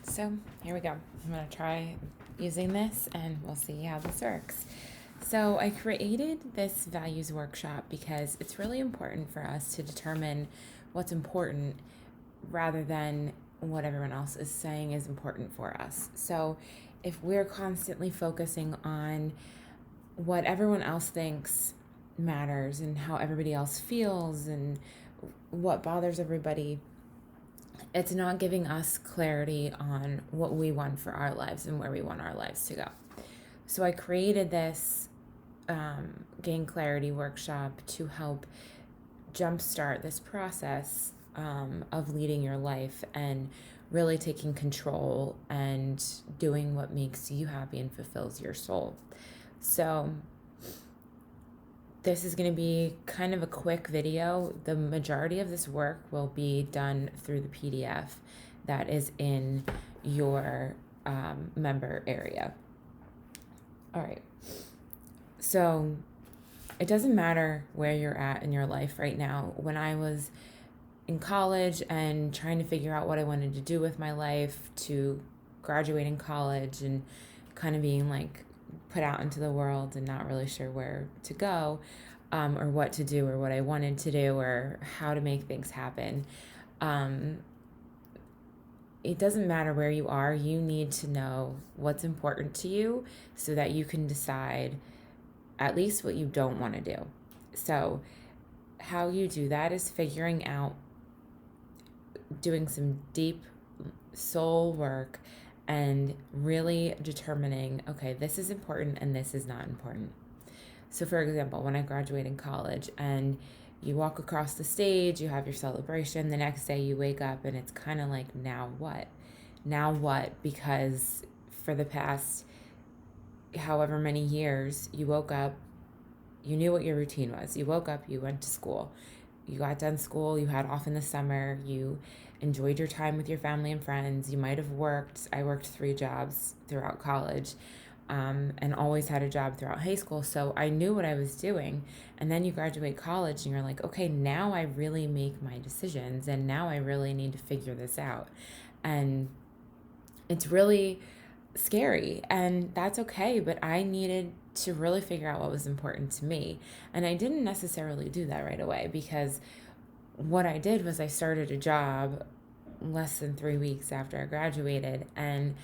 So here we go. I'm going to try using this and we'll see how this works. So I created this values workshop because it's really important for us to determine what's important rather than what everyone else is saying is important for us. So if we're constantly focusing on what everyone else thinks matters and how everybody else feels and what bothers everybody, it's not giving us clarity on what we want for our lives and where we want our lives to go. So I created this Gain Clarity workshop to help jumpstart this process of leading your life and really taking control and doing what makes you happy and fulfills your soul. So this is going to be kind of a quick video. The majority of this work will be done through the PDF that is in your member area. All right. So it doesn't matter where you're at in your life right now. When I was in college and trying to figure out what I wanted to do with my life, to graduating college and kind of being like put out into the world and not really sure where to go or what to do or what I wanted to do or how to make things happen. It doesn't matter where you are. You need to know what's important to you so that you can decide at least what you don't want to do. So how you do that is figuring out, doing some deep soul work and really determining, okay, this is important and this is not important. So for example, when I graduated in college and you walk across the stage, you have your celebration, the next day you wake up and it's kind of like, now what? Now what? Because for the past however many years, you woke up, you knew what your routine was. You woke up, you went to school, you got done school, you had off in the summer, you enjoyed your time with your family and friends. You might have worked. I worked 3 jobs throughout college and always had a job throughout high school. So I knew what I was doing. And then you graduate college and you're like, okay, now I really make my decisions and now I really need to figure this out. And it's really scary and that's okay. But I needed to really figure out what was important to me. And I didn't necessarily do that right away because what I did was I started a job less than 3 weeks after I graduated and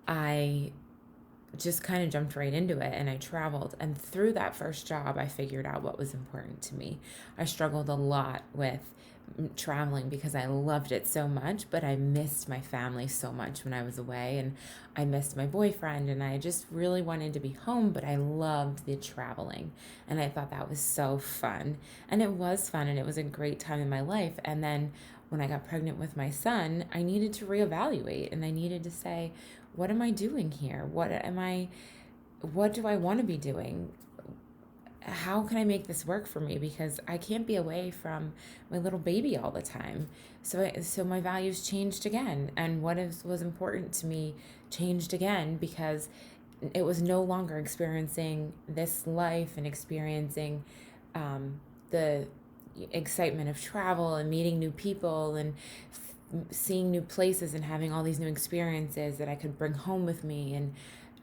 I just kind of jumped right into it and I traveled. And through that first job, I figured out what was important to me. I struggled a lot with traveling because I loved it so much, but I missed my family so much when I was away and I missed my boyfriend and I just really wanted to be home, but I loved the traveling and I thought that was so fun. And it was fun and it was a great time in my life. And then when I got pregnant with my son, I needed to reevaluate and I needed to say, what am I doing here? What do I want to be doing? How can I make this work for me? Because I can't be away from my little baby all the time. So my values changed again. And what was important to me changed again because it was no longer experiencing this life and experiencing the excitement of travel and meeting new people and seeing new places and having all these new experiences that I could bring home with me and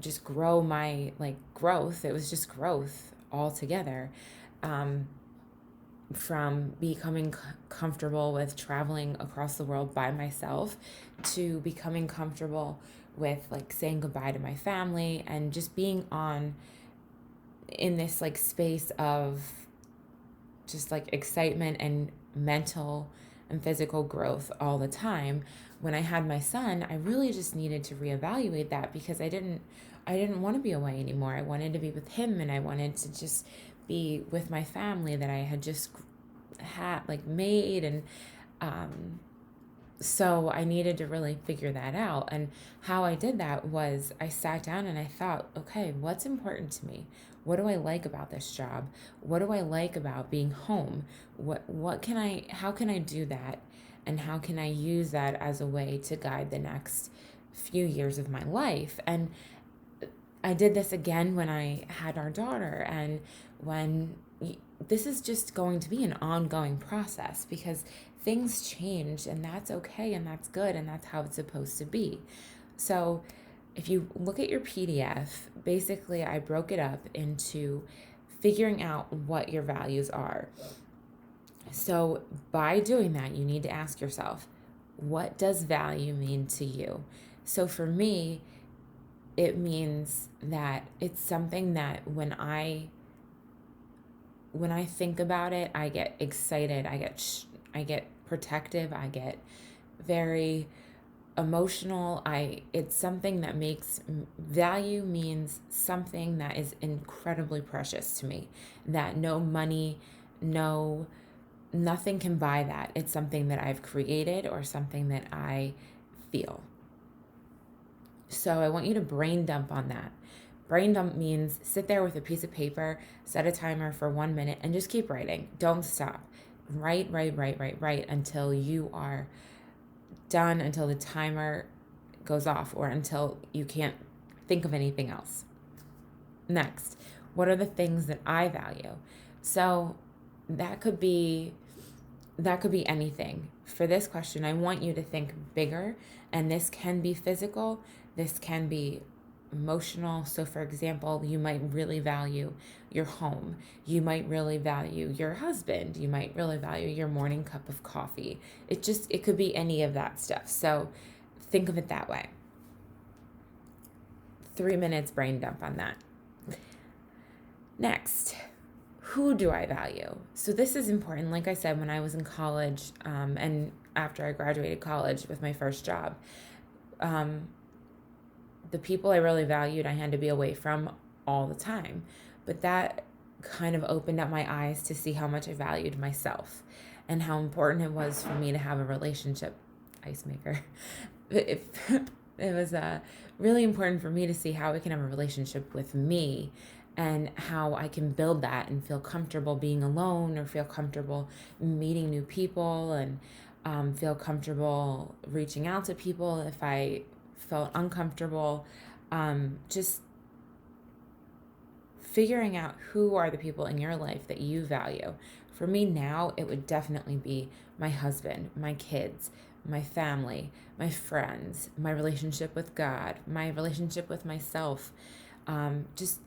just grow my growth. It was just growth altogether, from becoming comfortable with traveling across the world by myself to becoming comfortable with saying goodbye to my family and just being in this space of just excitement and mental and physical growth all the time. When I had my son, I really just needed to reevaluate that because I didn't want to be away anymore. I wanted to be with him and I wanted to just be with my family that I had just made. And so I needed to really figure that out. And how I did that was I sat down and I thought, okay, what's important to me? What do I like about this job? What do I like about being home? How can I do that? And how can I use that as a way to guide the next few years of my life? And I did this again when I had our daughter, and this is just going to be an ongoing process because things change and that's okay and that's good and that's how it's supposed to be. So if you look at your PDF, basically I broke it up into figuring out what your values are. So by doing that, you need to ask yourself, what does value mean to you? So for me, it means that it's something that when I think about it, I get excited, I get protective, I get very emotional. It's something that makes value means something that is incredibly precious to me, that no money, nothing can buy that. It's something that I've created or something that I feel. So I want you to brain dump on that. Brain dump means sit there with a piece of paper, set a timer for 1 minute, and just keep writing. Don't stop. Write until you are done, until the timer goes off, or until you can't think of anything else. Next, what are the things that I value? So that could be anything. For this question, I want you to think bigger, and this can be physical, this can be emotional. So for example, you might really value your home. You might really value your husband. You might really value your morning cup of coffee. It could be any of that stuff. So think of it that way. 3 minutes brain dump on that. Next, who do I value? So this is important. Like I said, when I was in college, and after I graduated college with my first job, the people I really valued, I had to be away from all the time. But that kind of opened up my eyes to see how much I valued myself and how important it was for me to have a relationship. Ice maker. It was really important for me to see how I can have a relationship with me and how I can build that and feel comfortable being alone, or feel comfortable meeting new people, and feel comfortable reaching out to people if I felt uncomfortable. Just figuring out who are the people in your life that you value. For me now, it would definitely be my husband, my kids, my family, my friends, my relationship with God, my relationship with myself, just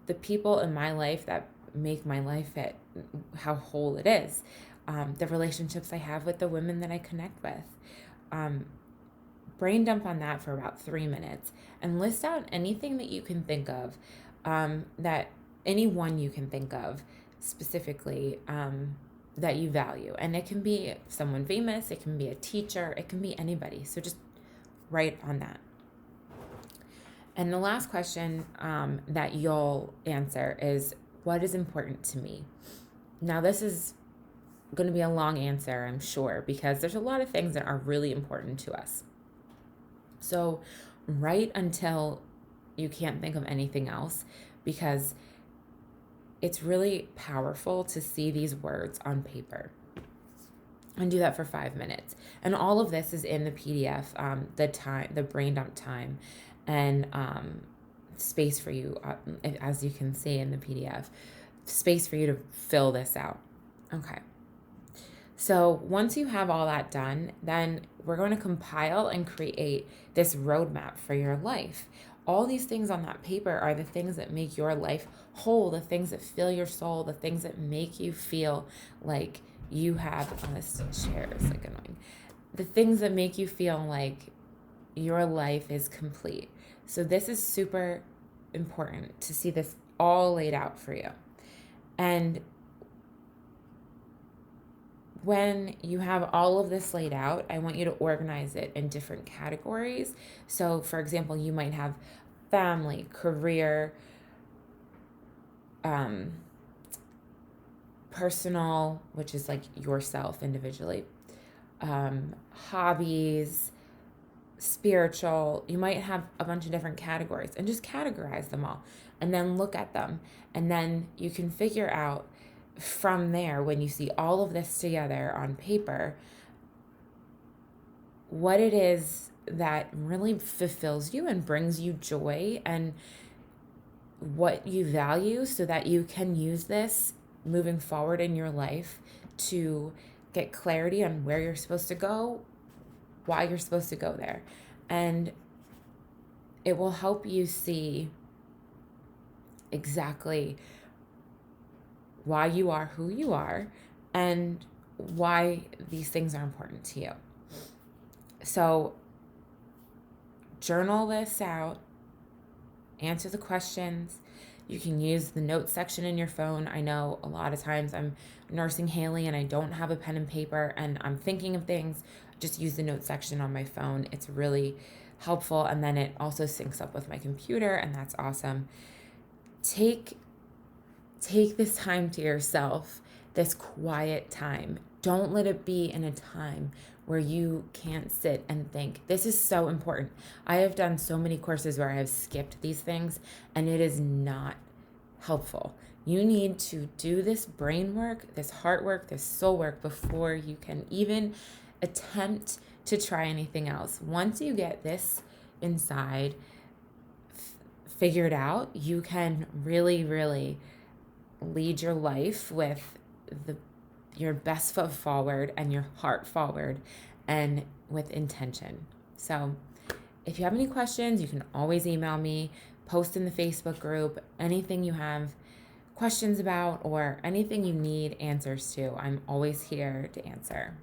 the people in my life that make my life how whole it is, the relationships I have with the women that I connect with. Brain dump on that for about 3 minutes and list out anything that you can think of, that anyone you can think of specifically, that you value. And it can be someone famous, it can be a teacher, it can be anybody. So just write on that. And the last question that you'll answer is, what is important to me? Now, this is going to be a long answer, I'm sure, because there's a lot of things that are really important to us. So write until you can't think of anything else, because it's really powerful to see these words on paper. And do that for 5 minutes. And all of this is in the PDF, the brain dump time, and space for you, as you can see in the PDF, space for you to fill this out. Okay. So once you have all that done, then we're going to compile and create this roadmap for your life. All these things on that paper are the things that make your life whole, the things that fill your soul, the things that make you feel like you have, this chair is like annoying, the things that make you feel like your life is complete. So this is super important to see this all laid out for you. And when you have all of this laid out, I want you to organize it in different categories. So for example, you might have family, career, personal, which is like yourself individually, hobbies, spiritual. You might have a bunch of different categories, and just categorize them all and then look at them. And then you can figure out from there, when you see all of this together on paper, what it is that really fulfills you and brings you joy, and what you value, so that you can use this moving forward in your life to get clarity on where you're supposed to go, why you're supposed to go there. And it will help you see exactly why you are who you are and why these things are important to you. So journal this out, answer the questions. You can use the notes section in your phone. I know a lot of times I'm nursing Haley and I don't have a pen and paper and I'm thinking of things. Just use the notes section on my phone. It's really helpful. And then it also syncs up with my computer, and that's awesome. Take this time to yourself, this quiet time. Don't let it be in a time where you can't sit and think. This is so important. I have done so many courses where I have skipped these things, and it is not helpful. You need to do this brain work, this heart work, this soul work before you can even attempt to try anything else. Once you get this inside figured out, you can really, really lead your life with your best foot forward and your heart forward and with intention. So if you have any questions, you can always email me, post in the Facebook group, anything you have questions about or anything you need answers to. I'm always here to answer.